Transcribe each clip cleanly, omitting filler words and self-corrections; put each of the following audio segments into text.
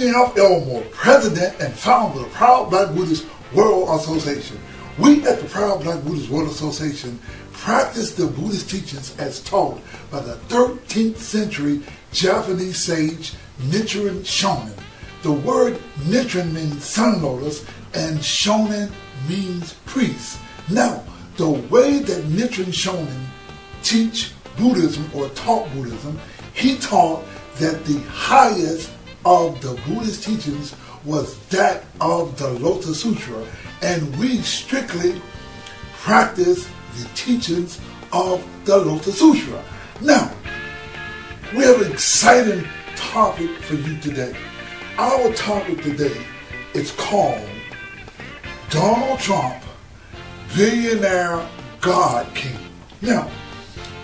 Billionaire Elmore, President and founder of the Proud Black Buddhist World Association. We at the Proud Black Buddhist World Association practice the Buddhist teachings as taught by the 13th century Japanese sage Nichiren Shonin. The word Nichiren means sun lotus and Shonin means priest. Now, the way that Nichiren Shonin teach Buddhism or taught Buddhism, he taught that the highest of the Buddhist teachings was that of the Lotus Sutra, and we strictly practice the teachings of the Lotus Sutra. Now, we have an exciting topic for you today. Our topic today is called Donald Trump, Billionaire God King. Now,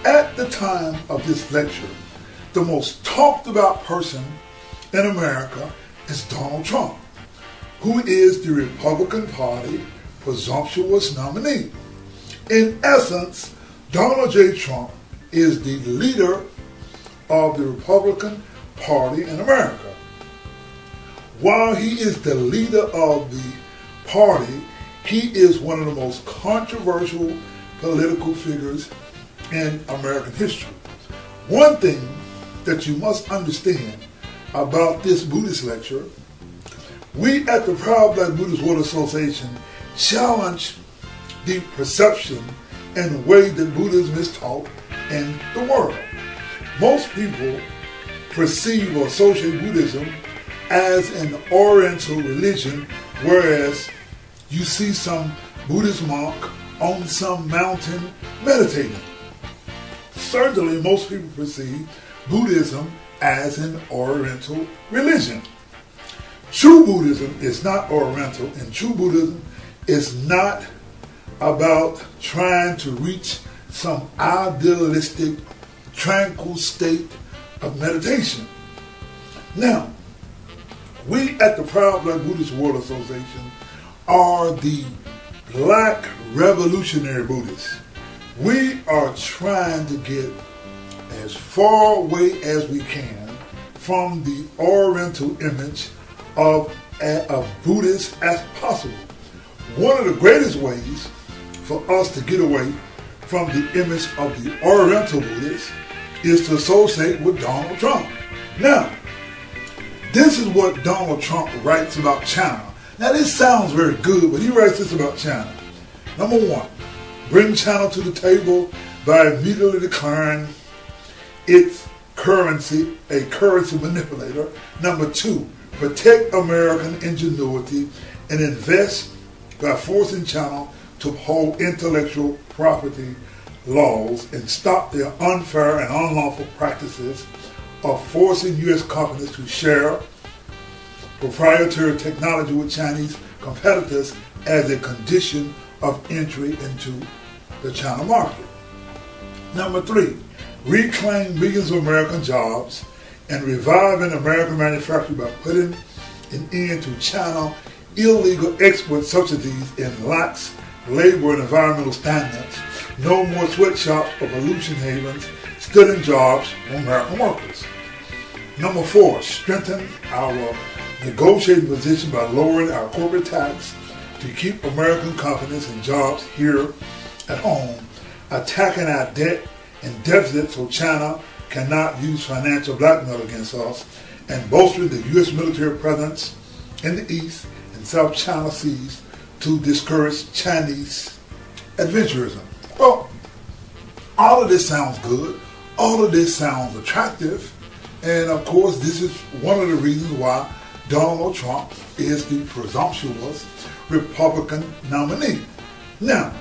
at the time of this lecture, the most talked about person in America is Donald Trump, who is the Republican Party presumptuous nominee. In essence, Donald J. Trump is the leader of the Republican Party in America. While he is the leader of the party, he is one of the most controversial political figures in American history. One thing that you must understand about this Buddhist lecture, we at the Proud Black Buddhist World Association challenge the perception and way that Buddhism is taught in the world. Most people perceive or associate Buddhism as an Oriental religion, whereas you see some Buddhist monk on some mountain meditating. Certainly, most people perceive Buddhism as an Oriental religion. True Buddhism is not Oriental, and true Buddhism is not about trying to reach some idealistic, tranquil state of meditation. Now, we at the Proud Black Buddhist World Association are the Black Revolutionary Buddhists. We are trying to get as far away as we can from the Oriental image of Buddhists as possible. One of the greatest ways for us to get away from the image of the Oriental Buddhists is to associate with Donald Trump. Now, this is what Donald Trump writes about China. Now, this sounds very good, but he writes this about China. Number one, bring China to the table by immediately declaring its currency a currency manipulator. Number two, protect American ingenuity and invest by forcing China to uphold intellectual property laws and stop their unfair and unlawful practices of forcing U.S. companies to share proprietary technology with Chinese competitors as a condition of entry into the China market. Number three, reclaim millions of American jobs and reviving American manufacturing by putting an end to China illegal export subsidies and lax labor and environmental standards. No more sweatshops or pollution havens stealing jobs from American workers. Number four, strengthen our negotiating position by lowering our corporate tax to keep American companies and jobs here at home, attacking our debt and deficit so China cannot use financial blackmail against us, and bolstering the U.S. military presence in the East and South China Seas to discourage Chinese adventurism. Well, all of this sounds good. All of this sounds attractive. And of course, this is one of the reasons why Donald Trump is the presumptuous Republican nominee. Now,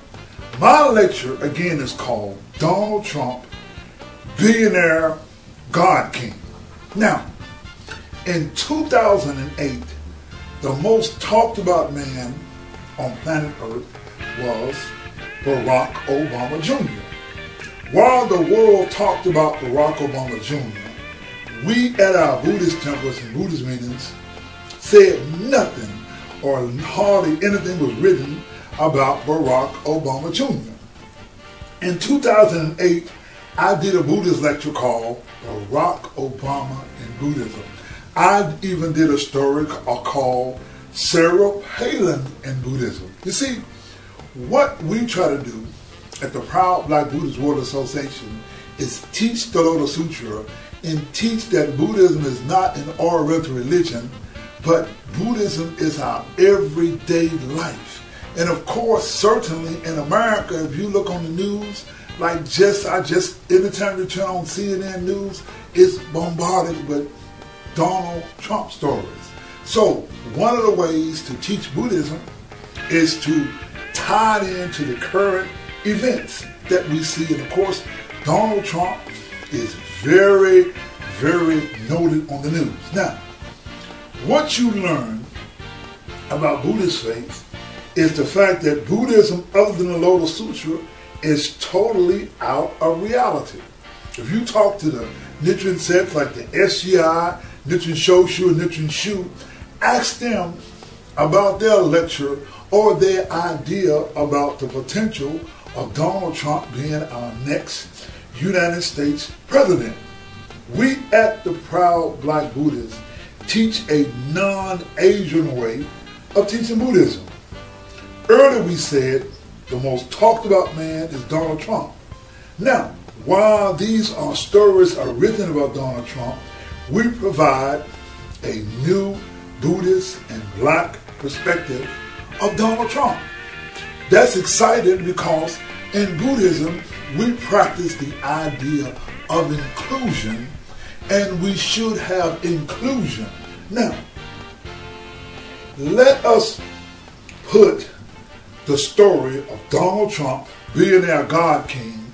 my lecture again is called Donald Trump, Billionaire God King. Now, in 2008, the most talked about man on planet Earth was Barack Obama Jr. While the world talked about Barack Obama Jr., we at our Buddhist temples and Buddhist meetings said nothing or hardly anything was written about Barack Obama Jr. In 2008, I did a Buddhist lecture called Barack Obama and Buddhism. I even did a story called Sarah Palin in Buddhism. You see, what we try to do at the Proud Black Buddhist World Association is teach the Lotus Sutra and teach that Buddhism is not an Oriental religion, but Buddhism is our everyday life. And of course, certainly in America, if you look on the news, like every time you turn on CNN News, it's bombarded with Donald Trump stories. So one of the ways to teach Buddhism is to tie it into the current events that we see. And of course, Donald Trump is very, very noted on the news. Now, what you learn about Buddhist faith is the fact that Buddhism, other than the Lotus Sutra, is totally out of reality. If you talk to the Nichiren sects like the SGI, Nichiren Shoshu, and Nichiren Shu, ask them about their lecture or their idea about the potential of Donald Trump being our next United States president. We at the Proud Black Buddhists teach a non-Asian way of teaching Buddhism. Earlier we said the most talked about man is Donald Trump. Now, while these are stories are written about Donald Trump, we provide a new Buddhist and black perspective of Donald Trump. That's exciting because in Buddhism, we practice the idea of inclusion, and we should have inclusion. Now, let us put the story of Donald Trump, billionaire God King,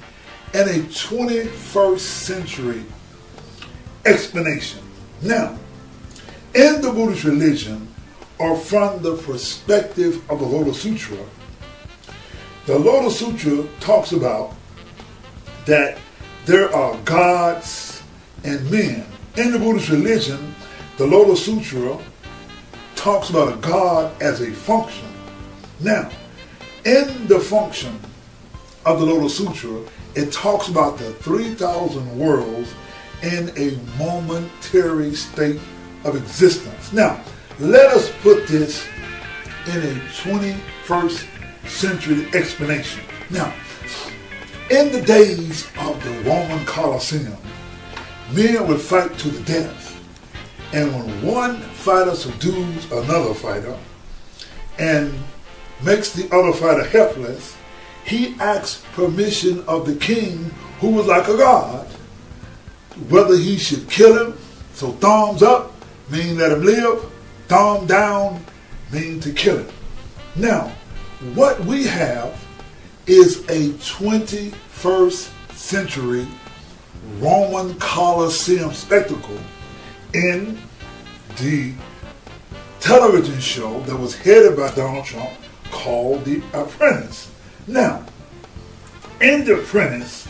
in a 21st century explanation. Now, in the Buddhist religion, or from the perspective of the Lotus Sutra, the Lotus Sutra talks about that there are gods and men. In the Buddhist religion, the Lotus Sutra talks about a god as a function. Now, in the function of the Lotus Sutra, it talks about the 3,000 worlds in a momentary state of existence. Now, let us put this in a 21st century explanation. Now, in the days of the Roman Colosseum, men would fight to the death. And when one fighter subdues another fighter and makes the other fighter helpless, he asks permission of the king, who was like a god, whether he should kill him. So thumbs up mean let him live, thumb down mean to kill him. Now, what we have is a 21st century Roman Colosseum spectacle in the television show that was headed by Donald Trump called The Apprentice. Now, in The Apprentice,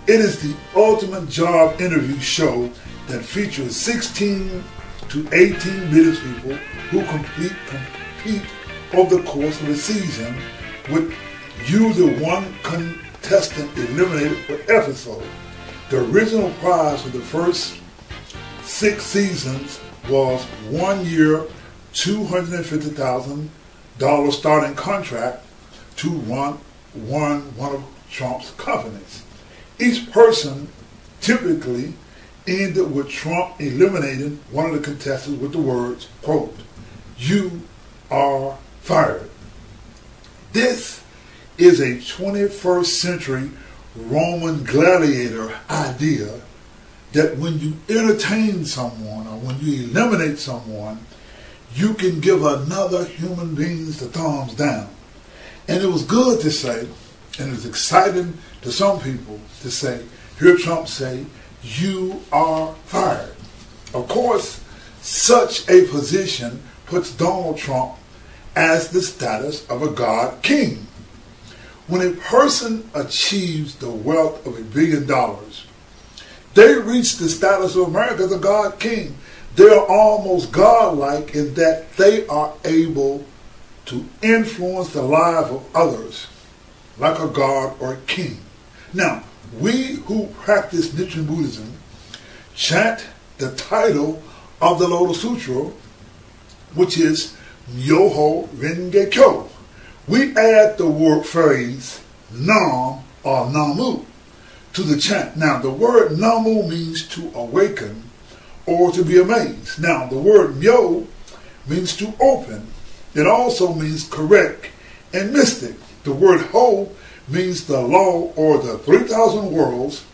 it is the ultimate job interview show that features 16 to 18 British people who compete over the course of a season, with usually one contestant eliminated per episode. The original prize for the first 6 seasons was 1 year, $250,000 starting contract to run one of Trump's companies. Each person typically ended with Trump eliminating one of the contestants with the words, quote, "You are fired." This is a 21st century Roman gladiator idea that when you entertain someone or when you eliminate someone, you can give another human being the thumbs down. And it was good to say, and it was exciting to some people to say, hear Trump say, "You are fired." Of course, such a position puts Donald Trump as the status of a God king. When a person achieves the wealth of $1 billion, they reach the status of America as a God king. They are almost godlike in that they are able to influence the lives of others like a god or a king. Now, we who practice Nichiren Buddhism chant the title of the Lotus Sutra, which is Myoho Renge Kyo. We add the word phrase Nam or Namu to the chant. Now, the word Namu means to awaken or to be amazed. Now, the word Myo means to open. It also means correct and mystic. The word Ho means the law or the 3,000 worlds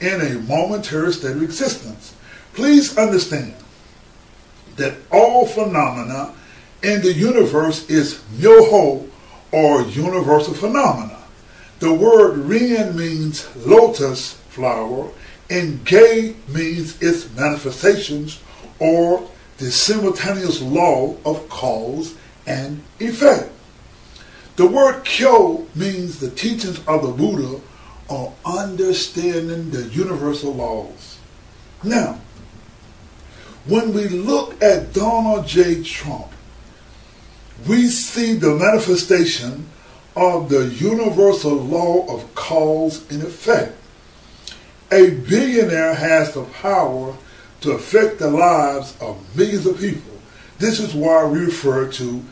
in a momentary state of existence. Please understand that all phenomena in the universe is Myoho or universal phenomena. The word Rin means lotus flower and Ge means its manifestations or the simultaneous law of cause and effect. The word Kyo means the teachings of the Buddha on understanding the universal laws. Now, when we look at Donald J. Trump, we see the manifestation of the universal law of cause and effect. A billionaire has the power to affect the lives of millions of people. This is why we refer to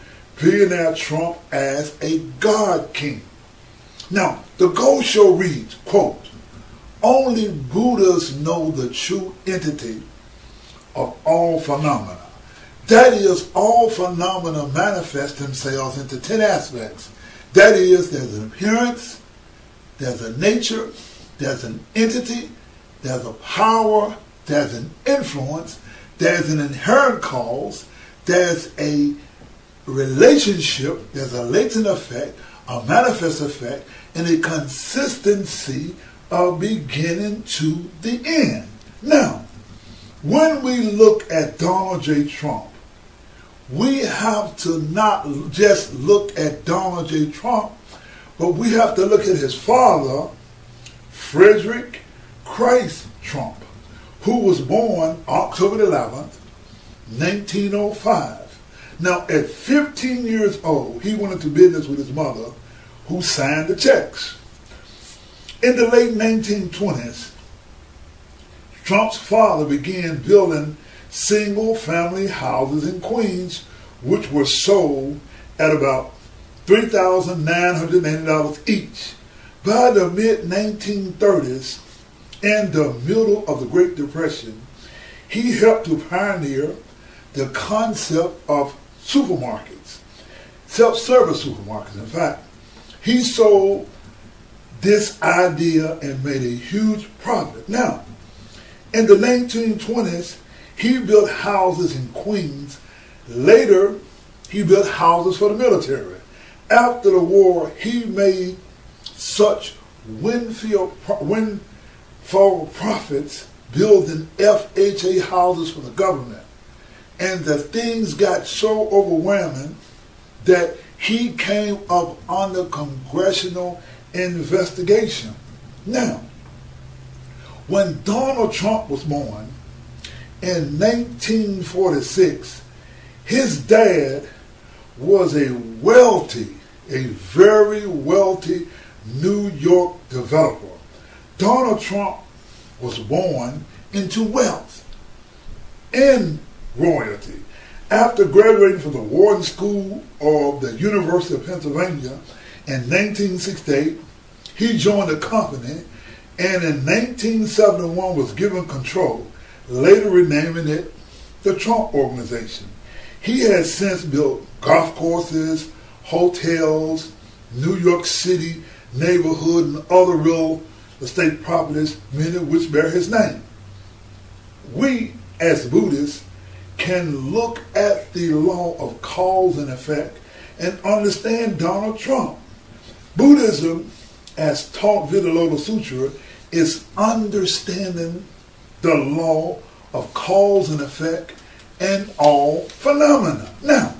Billionaire Trump as a God King. Now, the Go Show reads, quote, "Only Buddhas know the true entity of all phenomena." That is, all phenomena manifest themselves into 10 aspects. That is, there's an appearance, there's a nature, there's an entity, there's a power, there's an influence, there's an inherent cause, there's a relationship, there's a latent effect, a manifest effect, and a consistency of beginning to the end. Now, when we look at Donald J. Trump, we have to not just look at Donald J. Trump, but we have to look at his father, Frederick Christ Trump, who was born October 11th, 1905. Now, at 15 years old, he went into business with his mother, who signed the checks. In the late 1920s, Trump's father began building single-family houses in Queens, which were sold at about $3,980 each. By the mid-1930s, in the middle of the Great Depression, he helped to pioneer the concept of supermarkets, self-service supermarkets. In fact, he sold this idea and made a huge profit. Now, in the 1920s, he built houses in Queens. Later, he built houses for the military. After the war, he made such windfall profits building FHA houses for the government. And the things got so overwhelming that he came up under congressional investigation. Now, when Donald Trump was born in 1946, his dad was a very wealthy New York developer. Donald Trump was born into wealth and royalty. After graduating from the Wharton School of the University of Pennsylvania in 1968, he joined the company and in 1971 was given control, later renaming it the Trump Organization. He has since built golf courses, hotels, New York City neighborhood, and other real estate properties, many of which bear his name. We, as Buddhists, can look at the law of cause and effect and understand Donald Trump. Buddhism, as taught via the Lotus Sutra, is understanding the law of cause and effect and all phenomena. Now,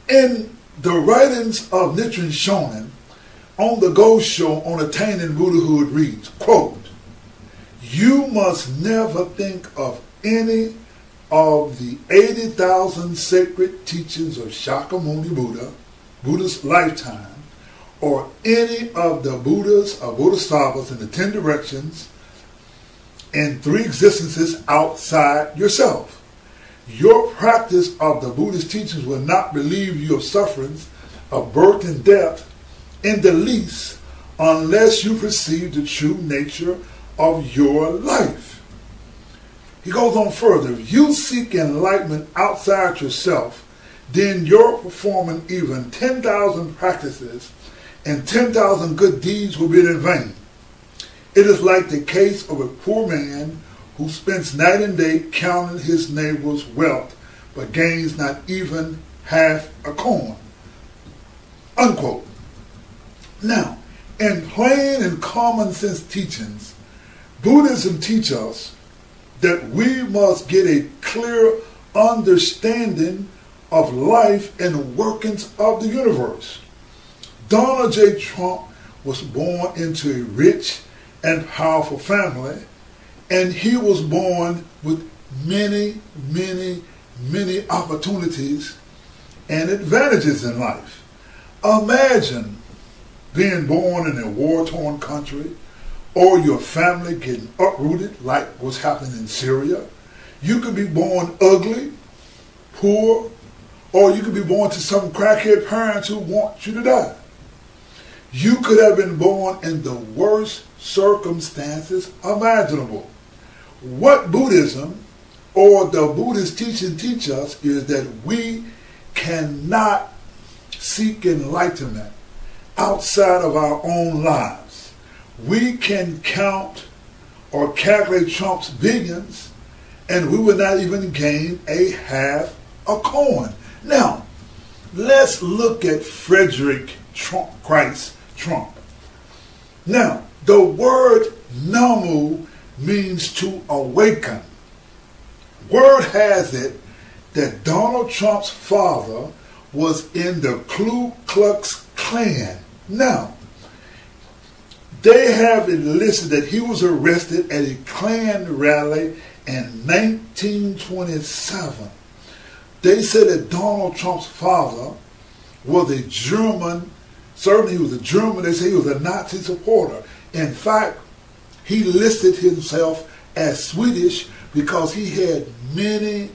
in the writings of Nichiren Shonin on the Go Show on Attaining Buddhahood reads, quote, "You must never think of any of the 80,000 sacred teachings of Shakyamuni Buddha, Buddha's lifetime, or any of the Buddhas or Bodhisattvas in the 10 directions in 3 existences outside yourself. Your practice of the Buddhist teachings will not relieve you of sufferings of birth and death in the least unless you perceive the true nature of your life. He goes on further. If you seek enlightenment outside yourself, then your performing even 10,000 practices and 10,000 good deeds will be in vain. It is like the case of a poor man who spends night and day counting his neighbor's wealth, but gains not even half a coin. Unquote. Now, in plain and common sense teachings, Buddhism teaches us that we must get a clear understanding of life and workings of the universe. Donald J. Trump was born into a rich and powerful family, and he was born with many, many, many opportunities and advantages in life. Imagine being born in a war-torn country, or your family getting uprooted like what's happening in Syria. You could be born ugly, poor, or you could be born to some crackhead parents who want you to die. You could have been born in the worst circumstances imaginable. What Buddhism or the Buddhist teaching teach us is that we cannot seek enlightenment outside of our own lives. We can count or calculate Trump's billions, and we will not even gain a half a coin. Now, let's look at Frederick Christ Trump. Now, the word Namu means to awaken. Word has it that Donald Trump's father was in the Ku Klux Klan. Now, they have it listed that he was arrested at a Klan rally in 1927. They said that Donald Trump's father was a German. Certainly he was a German. They say he was a Nazi supporter. In fact, he listed himself as Swedish because he had many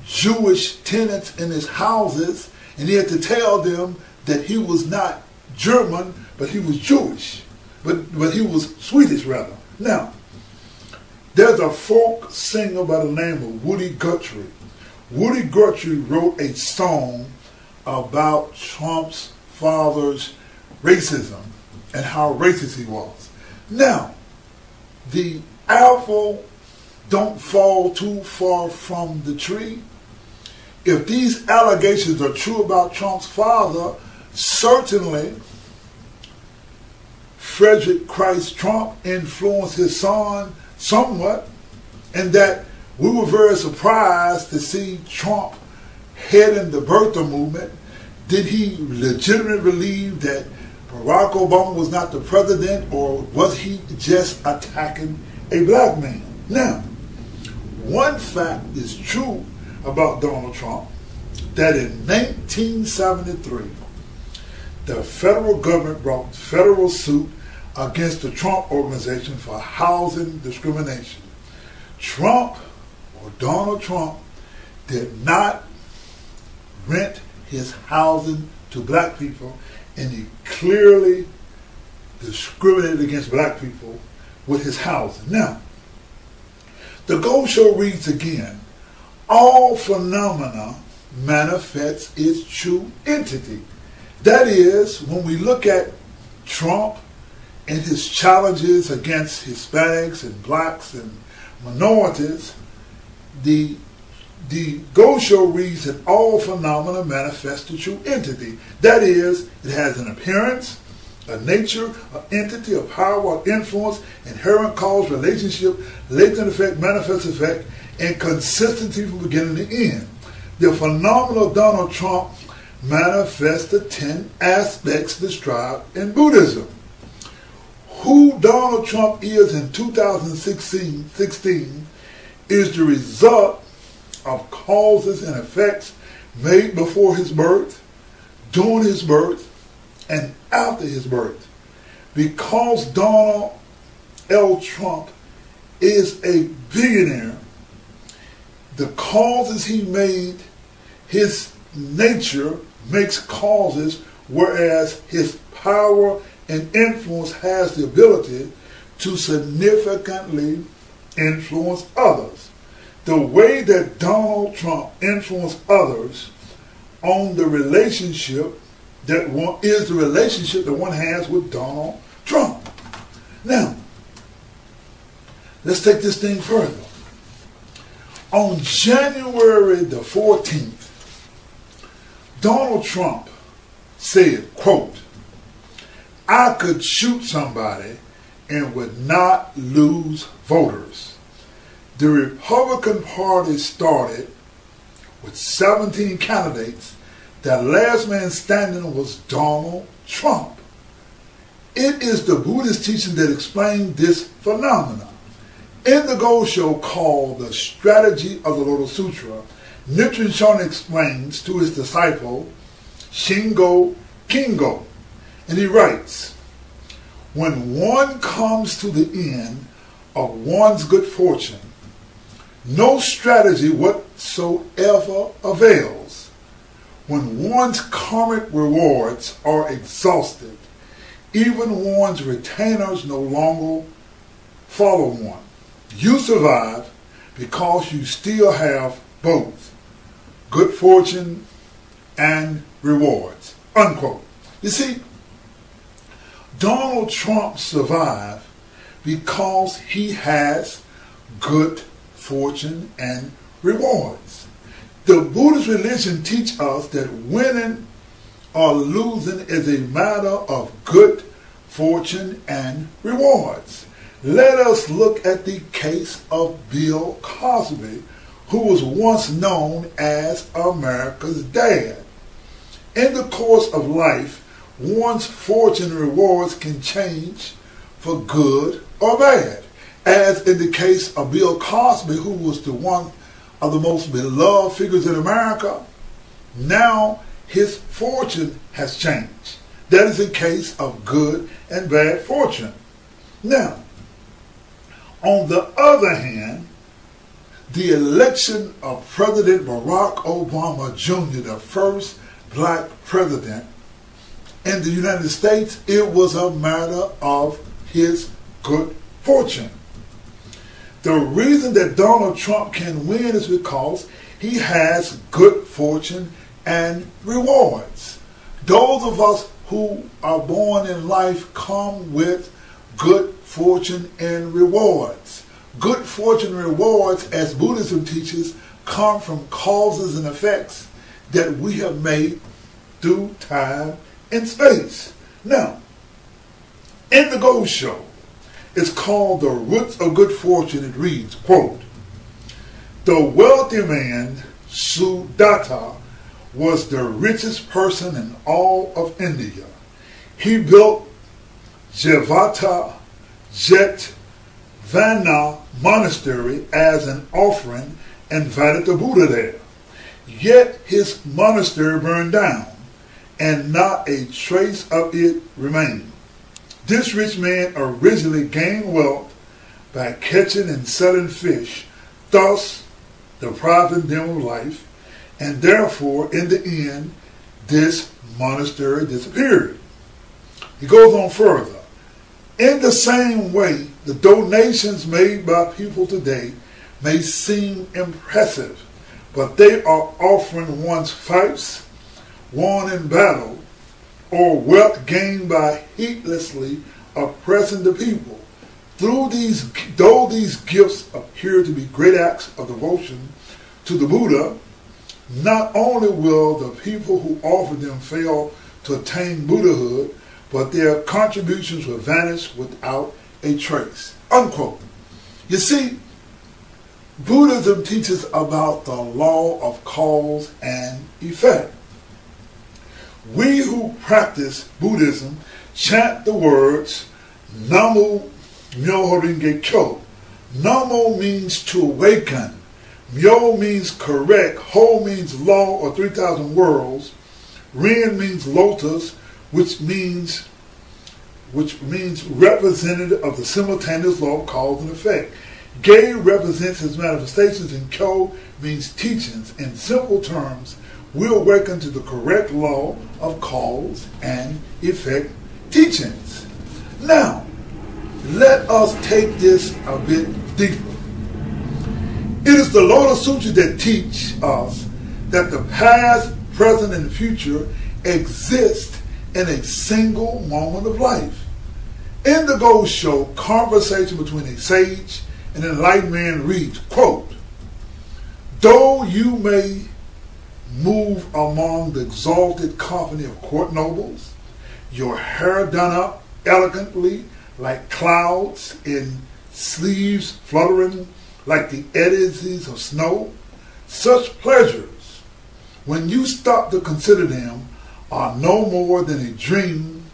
Jewish tenants in his houses, and he had to tell them that he was not German, but he was Jewish. But he was Swedish, rather. Now, there's a folk singer by the name of Woody Guthrie. Woody Guthrie wrote a song about Trump's father's racism and how racist he was. Now, the apple don't fall too far from the tree. If these allegations are true about Trump's father, certainly Frederick Christ Trump influenced his son somewhat, and that we were very surprised to see Trump heading the birther movement. Did he legitimately believe that Barack Obama was not the president, or was he just attacking a black man? Now, one fact is true about Donald Trump, that in 1973, the federal government brought federal suit against the Trump Organization for housing discrimination. Trump, or Donald Trump, did not rent his housing to black people, and he clearly discriminated against black people with his housing. Now, the Gold Show reads again, all phenomena manifests its true entity. That is, when we look at Trump and his challenges against Hispanics and blacks and minorities, the Gold Show reads that all phenomena manifest the true entity. That is, it has an appearance, a nature, an entity, a power, an influence, inherent cause, relationship, latent effect, manifest effect, and consistency from beginning to end. The phenomenon of Donald Trump manifests the 10 aspects described in Buddhism. Who Donald Trump is in 2016 is the result of causes and effects made before his birth, during his birth, and after his birth. Because Donald L. Trump is a billionaire. The causes he made, his nature makes causes, whereas his power and influence has the ability to significantly influence others. The way that Donald Trump influenced others on the relationship that one has with Donald Trump. Now, let's take this thing further. On January the 14th, Donald Trump said, quote, "I could shoot somebody and would not lose voters." The Republican Party started with 17 candidates. The last man standing was Donald Trump. It is the Buddhist teaching that explains this phenomenon. In the Go Show called The Strategy of the Lotus Sutra, Nichiren Shoshu explains to his disciple, Shingo Kingo, and he writes, "When one comes to the end of one's good fortune, no strategy whatsoever avails. When one's karmic rewards are exhausted, even one's retainers no longer follow one. You survive because you still have both good fortune and rewards." Unquote. You see, Donald Trump survived because he has good fortune and rewards. The Buddhist religion teaches us that winning or losing is a matter of good fortune and rewards. Let us look at the case of Bill Cosby, who was once known as America's dad. In the course of life, one's fortune and rewards can change for good or bad. As in the case of Bill Cosby, who was one of the most beloved figures in America, now his fortune has changed. That is a case of good and bad fortune. Now, on the other hand, the election of President Barack Obama Jr., the first black president in the United States, it was a matter of his good fortune. The reason that Donald Trump can win is because he has good fortune and rewards. Those of us who are born in life come with good fortune and rewards. Good fortune and rewards, as Buddhism teaches, come from causes and effects that we have made through time and space. Now, in the Go Show, it's called The Roots of Good Fortune. It reads, quote, "The wealthy man, Sudatta, was the richest person in all of India. He built Jivata Jetvana Monastery as an offering and invited the Buddha there. Yet his monastery burned down, and not a trace of it remained. This rich man originally gained wealth by catching and selling fish, thus depriving them of life, and therefore, in the end, this monastery disappeared." He goes on further. "In the same way, the donations made by people today may seem impressive, but they are offering one's fights won in battle, or wealth gained by heedlessly oppressing the people. Though these gifts appear to be great acts of devotion to the Buddha, not only will the people who offer them fail to attain Buddhahood, but their contributions will vanish without a trace." Unquote. You see, Buddhism teaches about the law of cause and effect. We who practice Buddhism chant the words Namo Myoho Renge Kyo. Namo means to awaken. Myo means correct. Ho means law or 3,000 worlds. Ren means lotus, which means representative of the simultaneous law of cause and effect. Gei represents his manifestations, and Kyo means teachings. In simple terms, we awaken to the correct law of cause and effect teachings. Now, let us take this a bit deeper. It is the Lotus Sutra that teach us that the past, present, and future exist in a single moment of life. In the Gosho, conversation between a sage and an enlightened man reads, quote, "Though you may move among the exalted company of court nobles, your hair done up elegantly like clouds in sleeves fluttering like the eddies of snow, such pleasures, when you stop to consider them, are no more than a dream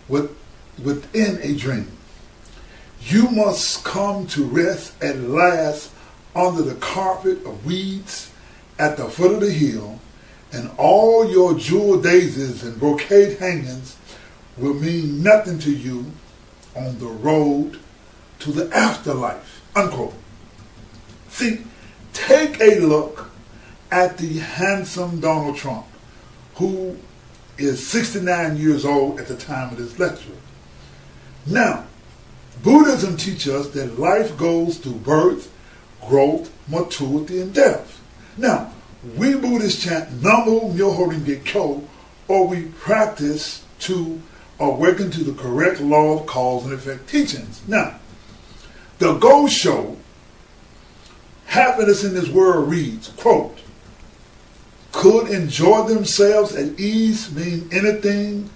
within a dream. You must come to rest at last under the carpet of weeds at the foot of the hill, and all your jewel daisies and brocade hangings will mean nothing to you on the road to the afterlife." Unquote. See, take a look at the handsome Donald Trump, who is 69 years old at the time of this lecture. Now, Buddhism teaches us that life goes through birth, growth, maturity, and death. Now, we Buddhists chant Namu Myoho Renge Kyo, or we practice to awaken to the correct law of cause and effect teachings. Now, the Gosho, happiness in this world reads, quote, "Could enjoy themselves at ease mean anything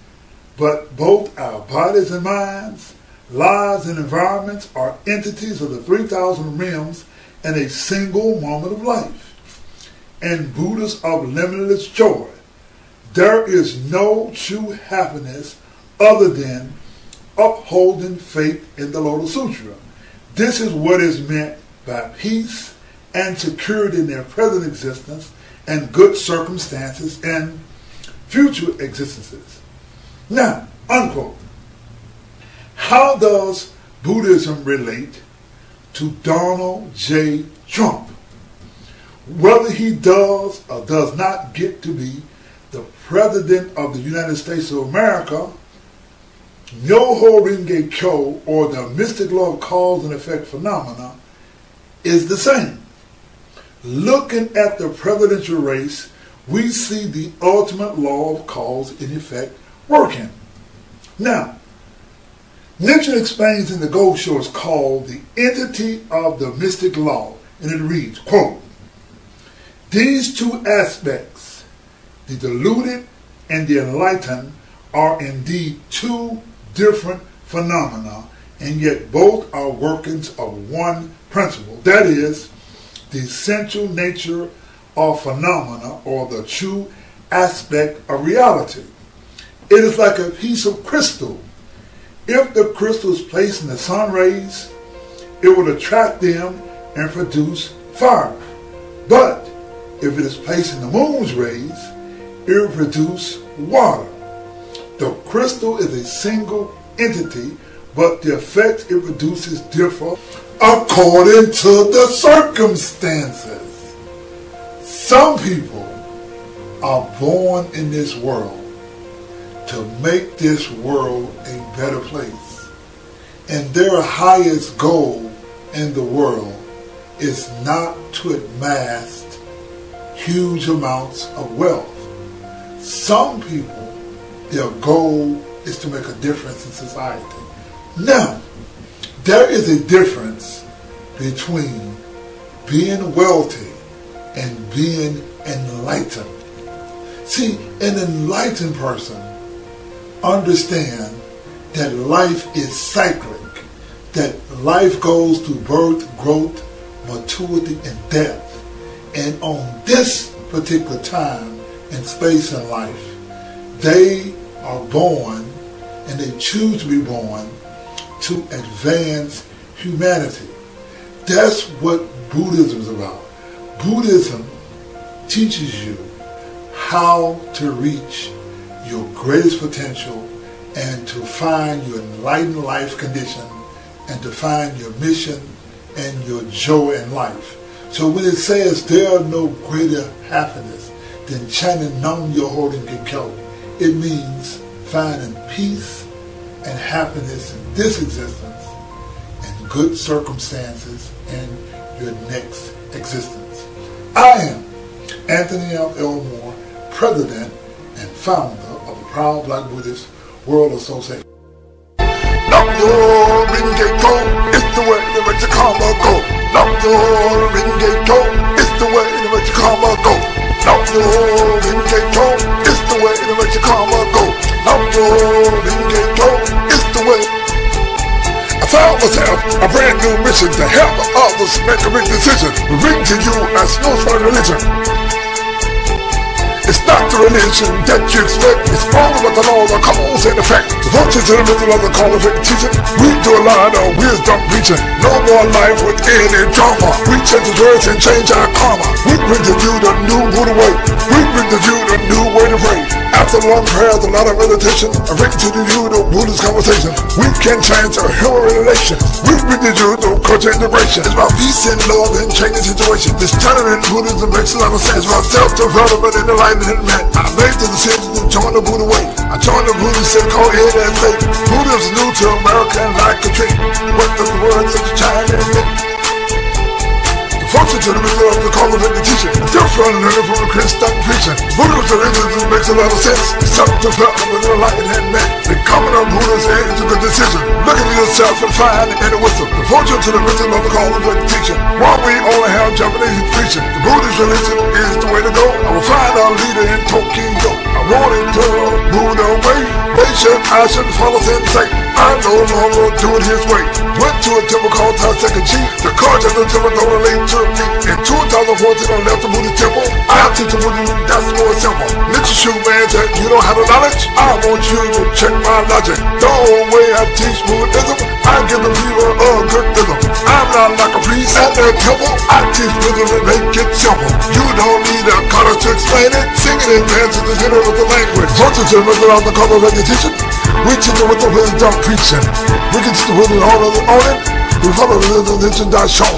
but both our bodies and minds, lives and environments are entities of the 3,000 realms in a single moment of life. And Buddhists of limitless joy, there is no true happiness other than upholding faith in the Lotus Sutra. This is what is meant by peace and security in their present existence and good circumstances and future existences." Now, unquote. How does Buddhism relate to Donald J. Trump? Whether he does or does not get to be the President of the United States of America, Myoho Renge Kyo, or the mystic law of cause and effect phenomena, is the same. Looking at the presidential race, we see the ultimate law of cause and effect working. Now, Nichiren explains in the Gosho is called the entity of the mystic law, and it reads, quote, "These two aspects, the deluded and the enlightened, are indeed two different phenomena, and yet both are workings of one principle, that is, the essential nature of phenomena, or the true aspect of reality. It is like a piece of crystal. If the crystal is placed in the sun rays, it will attract them and produce fire. But if it is placed in the moon's rays, it will produce water. The crystal is a single entity, but the effects it produces differ according to the circumstances. Some people are born in this world to make this world a better place. And their highest goal in the world is not to amass huge amounts of wealth. Some people, their goal is to make a difference in society. Now, there is a difference between being wealthy and being enlightened. See, an enlightened person understands that life is cyclic, that life goes through birth, growth, maturity, and death. And on this particular time and space in life, they are born, and they choose to be born, to advance humanity. That's what Buddhism is about. Buddhism teaches you how to reach your greatest potential and to find your enlightened life condition and to find your mission and your joy in life. So when it says there are no greater happiness than chanting Nam Myoho Renge Kyo, it means finding peace and happiness in this existence and good circumstances in your next existence. I am Anthony M. Elmore, President and Founder of the Proud Black Buddhist World Association. Nam Myoho Renge Kyo, it's the way to make your karma go. Nam Myoho Renge Kyo, it's the way to make your karma go. Nam Myoho Renge Kyo, it's the way to make your karma go. Nam Myoho Renge Kyo, it's the way. I found myself a brand new mission to help others make a big decision. Bring to you as no religion. It's not the religion that you expect. It's all about the laws of cause and effect. Devotion to the middle of the call of teaching. We do a lot of wisdom preaching. No more life with any drama. We change the words and change our karma. We bring to you the new Buddha way. We bring to you the new way to pray. After long prayers, a lot of meditation, I bring to you the Buddhist conversation. We can change our human relations. We bring to you the culture integration. It's about peace and love and changing situations. This turning in Buddhism makes a lot of sense. It's about self-development and enlightenment. I made the decision to join the Buddha way. I joined the Buddhist set called Ed and Faith. Buddhism is new to America and like a tree. What does the words of the China admit? Function to the middle of the call of the teacher. Different learning from the Christian preaching. Buddhism makes a lot of sense. It's self-development and enlightenment. Becoming a Buddhist is a good decision. Look at yourself and find any wisdom. The function to the middle of the call of the teacher. While we only have Japanese preaching, the Buddhist religion is the way to go. I will find our leader in Tokyo. I want it to Buddha way. I should follow sensei. I no longer do it his way. Went to a temple called Daisaku Ikeda. The culture of the temple don't relate to me. In 2014 I left the Buddhist temple. I teach the Buddhism, that's more simple. Nichiren Shoshu man said you don't have the knowledge. I want you to check my logic. The whole way I teach Buddhism, I give the people a good rhythm. I'm not like a priest at their temple. I teach Buddhism and make it simple. You don't need a college to explain it. Singing and dancing is the of the language. Function to the middle of the call of education. We teach it with the wisdom preaching. We can teach the wisdom on it. We follow the religion that shown.